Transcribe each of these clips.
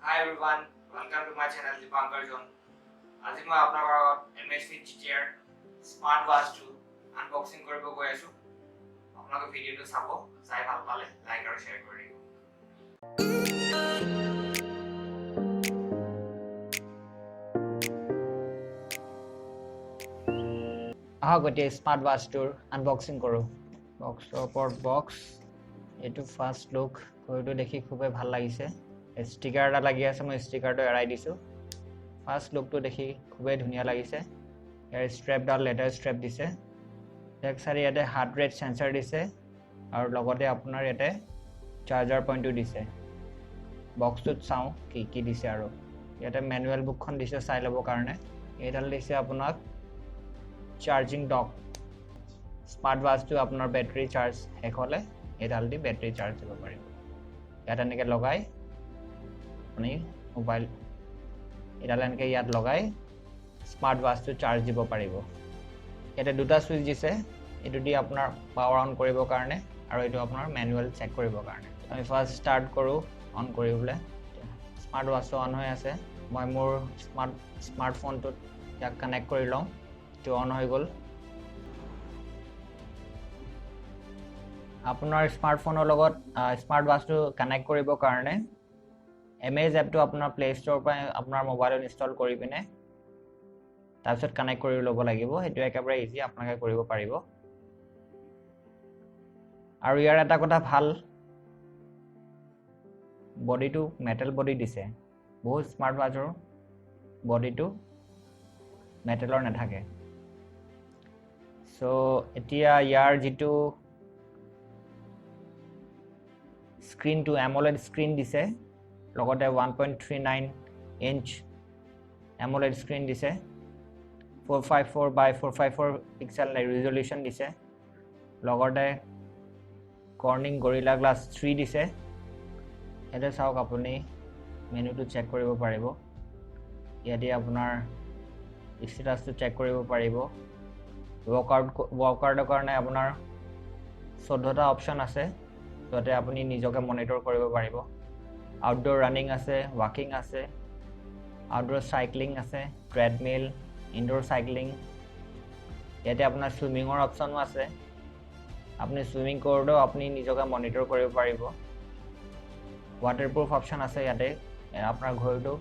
Hi everyone, welcome to my channel Dipankar John. আজি মই আপোনাৰ লগত MSC GTR Smart Watch 2 unboxing কৰিব গৈ আছো। আপোনালোকে ভিডিঅটো চাব, চাই ভাল পালে লাইক আৰু শ্বেয়াৰ কৰি দিব। আহক এতিয়া স্মাৰ্ট ৱাচটোৰ আনবক্সিং কৰোঁ। বক্সৰ ওপৰত বক্স, এইটো ফাৰ্ষ্ট লুক, ঘড়ীটো দেখি খুবেই ভাল লাগিছে। ষ্টিকাৰ এটা লাগি আছে, মই ষ্টিকাৰটো এৰাই দিছোঁ। ফাৰ্ষ্ট লুকটো দেখি খুবেই ধুনীয়া লাগিছে। ইয়াৰ ষ্ট্ৰেপডাল লেডাৰ ষ্ট্ৰেপ দিছে। বেক চাইডে ইয়াতে হাৰ্ট ৰেট সেন্সৰ দিছে আৰু লগতে আপোনাৰ ইয়াতে চাৰ্জাৰ পইণ্টটো দিছে। বক্সটোত চাওঁ কি কি দিছে আৰু ইয়াতে মেনুৱেল বুকখন দিছে চাই ল'বৰ কাৰণে। এইডাল দিছে আপোনাক চাৰ্জিং ডক। স্মাৰ্ট ৱাচটো আপোনাৰ বেটাৰী চাৰ্জ শেষ হ'লে এইডাল দি বেটাৰী চাৰ্জ দিব পাৰিব। ইয়াত এনেকৈ লগাই আপুনি মোবাইল এইডাল এনেকৈ ইয়াত লগাই স্মাৰ্ট ৱাচটো চাৰ্জ দিব পাৰিব। ইয়াতে দুটা ছুইচ দিছে, এইটো দি আপোনাৰ পাৱাৰ অন কৰিবৰ কাৰণে আৰু এইটো আপোনাৰ মেনুৱেল চেক কৰিবৰ কাৰণে। আমি ফাৰ্ষ্ট ষ্টাৰ্ট কৰোঁ অন কৰিবলৈ। স্মাৰ্ট ৱাচটো অন হৈ আছে। মই মোৰ স্মাৰ্টফোনটোত ইয়াক কানেক্ট কৰি লওঁ। এইটো অন হৈ গ'ল। আপোনাৰ স্মাৰ্টফোনৰ লগত স্মাৰ্ট ৱাচটো কানেক্ট কৰিবৰ কাৰণে এমেজ এপটো আপোনাৰ প্লে ষ্ট'ৰৰ পৰা আপোনাৰ মোবাইলত ইনষ্টল কৰি পিনে তাৰপিছত কানেক্ট কৰি ল'ব লাগিব। সেইটো একেবাৰে ইজি, আপোনালোকে কৰিব পাৰিব। আৰু ইয়াৰ এটা কথা ভাল, বডিটো মেটেল বডি দিছে। বহুত স্মাৰ্ট ৱাচৰ বডিটো মেটেলৰ নাথাকে। চ' এতিয়া ইয়াৰ যিটো স্ক্ৰীনটো এমোলেড স্ক্ৰীন দিছে, লগতে 1.39 ইঞ্চ এমোলেড স্ক্ৰীন দিছে। 454x454 পিক্সেল ৰিজলিউশ্যন দিছে। লগতে কৰ্ণিং গৰিলা গ্লাছ 3 দিছে। ইয়াতে চাওক, আপুনি মেনুটো চেক কৰিব পাৰিব। ইয়াতে আপোনাৰ ষ্টেটাছটো চেক কৰিব পাৰিব। ৱৰ্কআউটৰ কাৰণে আপোনাৰ 14টা অপশ্যন আছে, য'তে আপুনি নিজকে মনিটৰ কৰিব পাৰিব। আউটডোৰ ৰানিং আছে, ৱাকিং আছে, আউটডোৰ চাইক্লিং আছে, ট্ৰেডমিল, ইনডোৰ চাইক্লিং। ইয়াতে আপোনাৰ ছুইমিঙৰ অপশ্যনো আছে। আপুনি ছুইমিং কৰোঁতেও আপুনি নিজকে মনিটৰ কৰিব পাৰিব। ৱাটাৰপ্ৰুফ অপশ্যন আছে ইয়াতে। আপোনাৰ ঘড়ীটো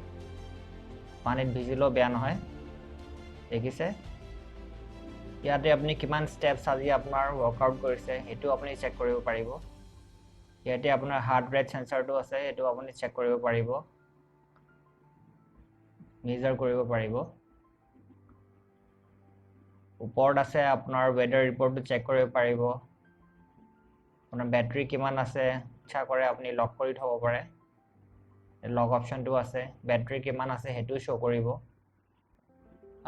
পানীত ভিজিলেও বেয়া নহয়। দেখিছে? ইয়াতে আপুনি কিমান ষ্টেপছ আজি আপোনাৰ ৱৰ্কআউট কৰিছে সেইটো আপুনি চেক কৰিব পাৰিব। ইয়াতে আপোনাৰ হাৰ্ট ৰেট সেন্সৰটো আছে, সেইটো আপুনি চেক কৰিব পাৰিব, মেজাৰ কৰিব পাৰিব। ওপৰত আছে আপোনাৰ ৱেডাৰ ৰিপৰ্টটো চেক কৰিব পাৰিব। আপোনাৰ বেটাৰী কিমান আছে, ইচ্ছা কৰে আপুনি লক কৰি থ'ব পাৰে। লক অপশ্যনটো আছে। বেটাৰী কিমান আছে সেইটো শ্ব' কৰিব।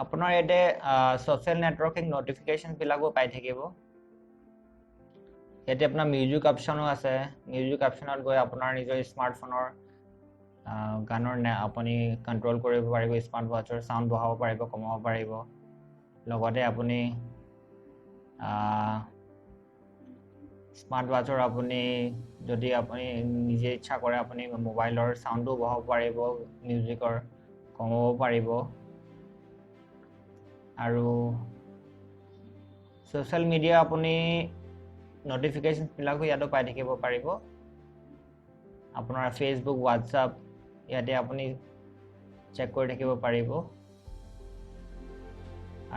আপোনাৰ ইয়াতে ছ'চিয়েল নেটৱৰ্কিং নটিফিকেশ্যনবিলাকো পাই থাকিব। ইয়াতে আপোনাৰ মিউজিক অপশ্যনো আছে। মিউজিক অপশ্যনত গৈ আপোনাৰ নিজৰ স্মাৰ্টফোনৰ গানৰ আপুনি কণ্ট্ৰল কৰিব পাৰিব। স্মাৰ্ট ৱাচৰ চাউণ্ড বঢ়াব পাৰিব, কমাব পাৰিব। লগতে আপুনি স্মাৰ্ট ৱাচৰ আপুনি যদি আপুনি নিজে ইচ্ছা কৰে আপুনি মোবাইলৰ চাউণ্ডো বঢ়াব পাৰিব, মিউজিকৰ কমাব পাৰিব। আৰু ছ'চিয়েল মিডিয়া আপুনি নটিফিকেশ্যনবিলাকো ইয়াতো পাই থাকিব পাৰিব। আপোনাৰ ফেচবুক, হোৱাটছআপ ইয়াতে আপুনি চেক কৰি থাকিব পাৰিব।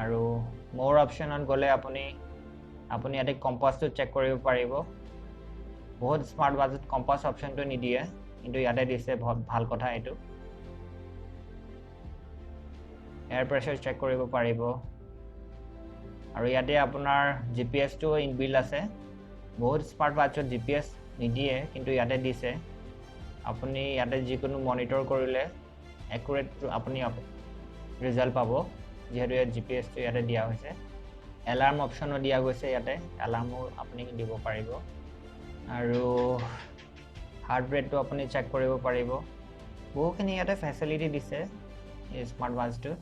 আৰু মোৰ অপশ্যনত গ'লে আপুনি ইয়াতে কম্পাছটো চেক কৰিব পাৰিব। বহুত স্মাৰ্ট ৱাচত কম্পাছ অপশ্যনটো নিদিয়ে, কিন্তু ইয়াতে দিছে, ভাল কথা এইটো। এয়াৰ প্ৰেছাৰ চেক কৰিব পাৰিব। আৰু ইয়াতে আপোনাৰ GPS টো ইনবিল্ট আছে। বহুত স্মাৰ্ট ৱাচত GPS নিদিয়ে, কিন্তু ইয়াতে দিছে। আপুনি ইয়াতে যিকোনো মনিটৰ কৰিলে একুৰেট আপুনি ৰিজাল্ট পাব, যিহেতু ইয়াত GPS টো ইয়াতে দিয়া হৈছে। এলাৰ্ম অপশ্যনো দিয়া গৈছে ইয়াতে, এলাৰ্মো আপুনি দিব পাৰিব। আৰু হাৰ্ট ৰেটটো আপুনি চেক কৰিব পাৰিব। বহুখিনি ইয়াতে ফেচিলিটি দিছে এই স্মাৰ্ট ৱাচটো,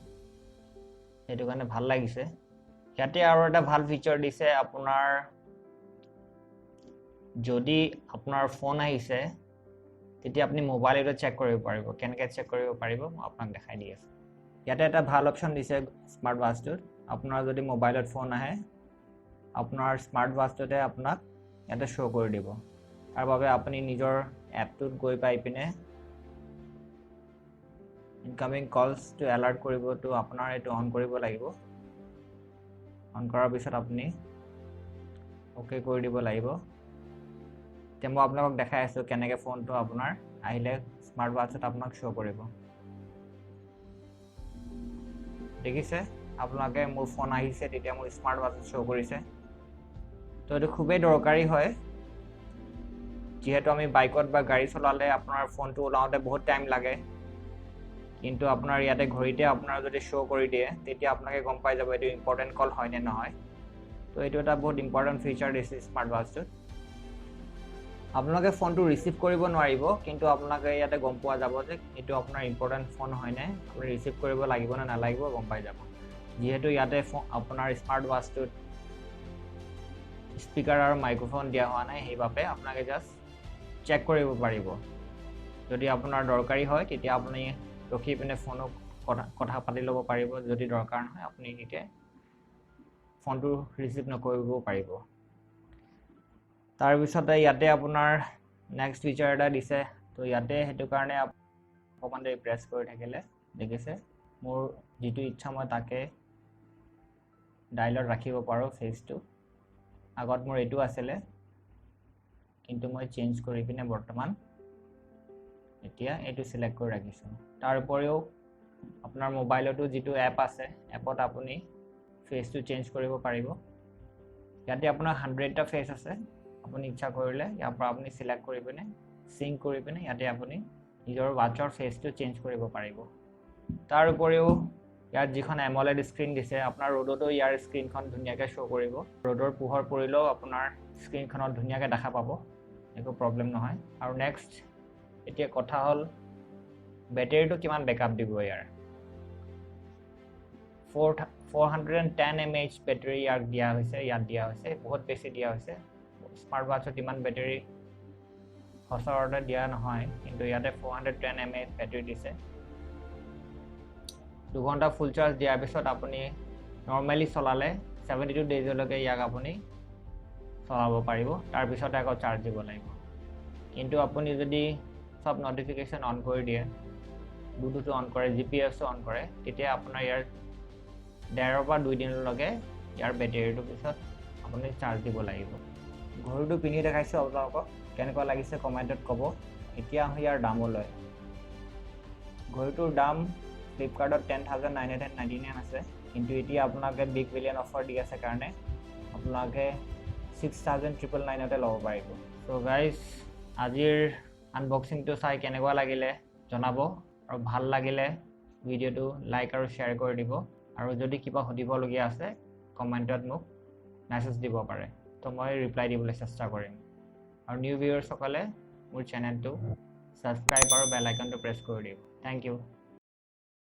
সেইটো কাৰণে ভাল লাগিছে। ইয়াতে আৰু এটা ভাল ফিচাৰ দিছে, আপোনাৰ যদি আপোনাৰ ফোন আহিছে তেতিয়া আপুনি মোবাইলতে চেক কৰিব পাৰিব কেনেকৈ চেক কৰিব পাৰিব মই আপোনাক দেখাই দি আছোঁ ইয়াতে এটা ভাল অপশ্যন দিছে স্মাৰ্ট ৱাচটোত আপোনাৰ যদি মোবাইলত ফোন আহে আপোনাৰ স্মাৰ্ট ৱাচটোতে আপোনাক ইয়াতে শ্ব' কৰি দিব তাৰ বাবে আপুনি নিজৰ এপটোত গৈ পাই পিনে ইনকামিং কলছটো এলাৰ্ট কৰিবতো আপোনাৰ এইটো অন কৰিব লাগিব অন কৰাৰ পিছত আপুনি অ'কে কৰি দিব লাগিব এতিয়া মই আপোনালোকক দেখাই আছোঁ কেনেকৈ ফোনটো আপোনাৰ আহিলে স্মাৰ্ট ৱাচত আপোনাক শ্ব' কৰিব দেখিছে আপোনালোকে মোৰ ফোন আহিছে তেতিয়া মোৰ স্মাৰ্ট ৱাচত শ্ব' কৰিছে তো এইটো খুবেই দৰকাৰী হয় যিহেতু আমি বাইকত বা গাড়ী চলালে আপোনাৰ ফোনটো ওলাওঁতে বহুত টাইম লাগে কিন্তু আপোনাৰ ইয়াতে ঘড়ীতে আপোনাৰ যদি শ্ব' কৰি দিয়ে তেতিয়া আপোনালোকে গম পাই যাব এইটো ইম্পৰ্টেণ্ট কল হয় নে নহয় তো এইটো এটা বহুত ইম্পৰ্টেণ্ট ফিচাৰ দিছে স্মাৰ্ট ৱাচটোত আপোনালোকে ফোনটো ৰিচিভ কৰিব নোৱাৰিব কিন্তু আপোনালোকে ইয়াতে গম পোৱা যাব যে এইটো আপোনাৰ ইম্পৰ্টেণ্ট ফোন হয়নে আপুনি ৰিচিভ কৰিব লাগিব নে নালাগিব গম পাই যাব যিহেতু ইয়াতে আপোনাৰ স্মাৰ্ট ৱাচটোত স্পীকাৰ আৰু মাইক্ৰফোন দিয়া হোৱা নাই সেইবাবে আপোনালোকে জাষ্ট চেক কৰিব পাৰিব যদি আপোনাৰ দৰকাৰী হয় তেতিয়া আপুনি ৰখি পিনে ফোনক কথা পাতি ল'ব পাৰিব যদি দৰকাৰ নহয় আপুনি তেতিয়া ফোনটো ৰিচিভ নকৰিবও পাৰিব তাৰপিছতে ইয়াতে আপোনাৰ নেক্সট ফিচাৰ এটা দিছে তো ইয়াতে সেইটো কাৰণে অকণমান দেৰি প্ৰেছ কৰি থাকিলে দেখিছে মোৰ যিটো ইচ্ছা মই তাকে ডাইলত ৰাখিব পাৰোঁ ফেচটো আগত মোৰ এইটো আছিলে কিন্তু মই চেঞ্জ কৰি পিনে বৰ্তমান এতিয়া এইটো সিলেক্ট কৰি ৰাখিছোঁ তাৰ উপৰিও আপোনাৰ মোবাইলতো যিটো এপ আছে এপত আপুনি ফেচটো চেঞ্জ কৰিব পাৰিব ইয়াতে আপোনাৰ 100টা ফেচ আছে আপুনি ইচ্ছা কৰিলে ইয়াৰ পৰা আপুনি সিলেক্ট কৰি পিনে সিঙ্ক কৰি পিনে ইয়াতে আপুনি নিজৰ ৱাচৰ ফেচটো চেঞ্জ কৰিব পাৰিব তাৰ উপৰিও ইয়াত যিখন এমোলেড স্ক্ৰীন দিছে আপোনাৰ ৰ'দতো ইয়াৰ স্ক্ৰীনখন ধুনীয়াকৈ শ্ব' কৰিব ৰ'দৰ পোহৰ পৰিলেও আপোনাৰ স্ক্ৰীনখনত ধুনীয়াকৈ দেখা পাব একো প্ৰব্লেম নহয় আৰু নেক্সট এতিয়া কথা হ'ল বেটাৰীটো কিমান বেকআপ দিব ইয়াৰ 410 mAh বেটাৰী ইয়াত দিয়া হৈছে বহুত বেছি দিয়া হৈছে স্মাৰ্ট ৱাচত ইমান বেটাৰী সচৰাচৰ দিয়া নহয় কিন্তু ইয়াতে 410 mAh বেটাৰী দিছে 2 ঘণ্টা ফুল চাৰ্জ দিয়াৰ পিছত আপুনি নৰ্মেলি চলালে 72 ডেজলৈকে ইয়াক আপুনি চলাব পাৰিব তাৰপিছত আকৌ চাৰ্জ দিব লাগিব কিন্তু আপুনি যদি সব নটিফিকেশ্যন অন কৰি দিয়ে ব্লুটুথ অন কৰে জিপিএছও অন কৰে তেতিয়া আপোনাৰ ইয়াৰ 1.5 পৰা 2 দিনলৈকে ইয়াৰ বেটাৰীটো পিছত আপুনি চাৰ্জ দিব লাগিব ঘড়ীটো পিন্ধি দেখাইছোঁ আপোনালোকক কেনেকুৱা লাগিছে কমেণ্টত ক'ব এতিয়া ইয়াৰ দামলৈ ঘড়ীটোৰ দাম ফ্লিপকাৰ্টত 10,999 আছে কিন্তু এতিয়া আপোনালোকে বিগ বিলিয়ন অফাৰ দি আছে কাৰণে আপোনালোকে 6,999তে ল'ব পাৰিব চ' গাইজ আজিৰ আনবক্সিংটো চাই কেনেকুৱা লাগিলে জনাব আৰু ভাল লাগিলে ভিডিঅ'টো লাইক আৰু শ্বেয়াৰ কৰি দিব আৰু যদি কিবা সুধিবলগীয়া আছে কমেণ্টত মোক মেছেজ দিব পাৰে তো মই ৰিপ্লাই দিবলৈ চেষ্টা কৰিম আৰু নিউ ভিউৱাৰ্ছসকলে মোৰ চেনেলটো ছাবস্ক্ৰাইব আৰু বেল আইকনটো প্ৰেছ কৰি দিব থেংক ইউ